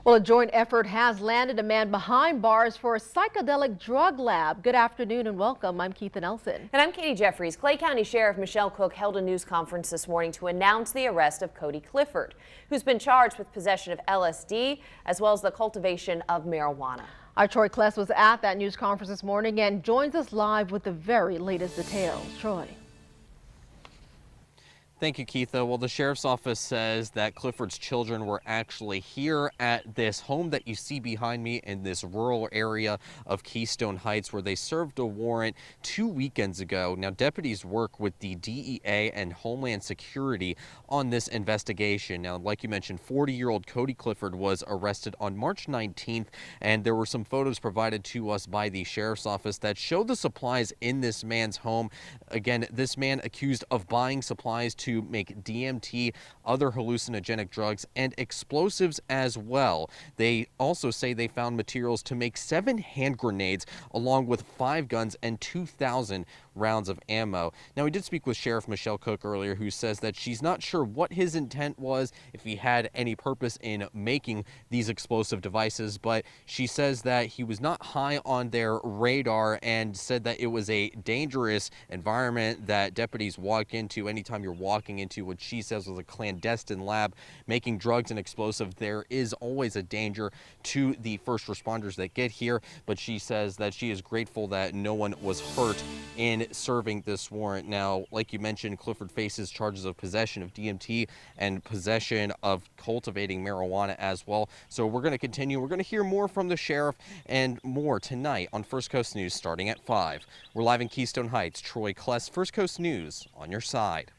Well, a joint effort has landed a man behind bars for a psychedelic drug lab. Good afternoon and welcome. I'm Keitha Nelson. And I'm Katie Jeffries. Clay County Sheriff Michelle Cook held a news conference this morning to announce the arrest of Cody Clifford, who's been charged with possession of LSD as well as the cultivation of marijuana. Our Troy Kless was at that news conference this morning and joins us live with the very latest details. Troy. Thank you, Keitha. Well, the sheriff's office says that Clifford's children were actually here at this home that you see behind me in this rural area of Keystone Heights, where they served a warrant 2 weekends ago. Now, deputies work with the DEA and Homeland Security on this investigation. Now, like you mentioned, 40-year-old Cody Clifford was arrested on March 19th, and there were some photos provided to us by the sheriff's office that show the supplies in this man's home. Again, this man accused of buying supplies to make DMT, other hallucinogenic drugs, and explosives as well. They also say they found materials to make 7 hand grenades, along with 5 guns and 2,000 rounds of ammo. Now, we did speak with Sheriff Michelle Cook earlier, who says that she's not sure what his intent was, if he had any purpose in making these explosive devices, but she says that he was not high on their radar and said that it was a dangerous environment that deputies walk into anytime you're walking into what she says was a clandestine lab making drugs and explosive. There is always a danger to the first responders that get here, but she says that she is grateful that no one was hurt in serving this warrant. Now, like you mentioned, Clifford faces charges of possession of DMT and possession of cultivating marijuana as well. So we're going to continue. We're going to hear more from the sheriff and more tonight on First Coast News starting at 5. We're live in Keystone Heights. Troy Kless, First Coast News, on your side.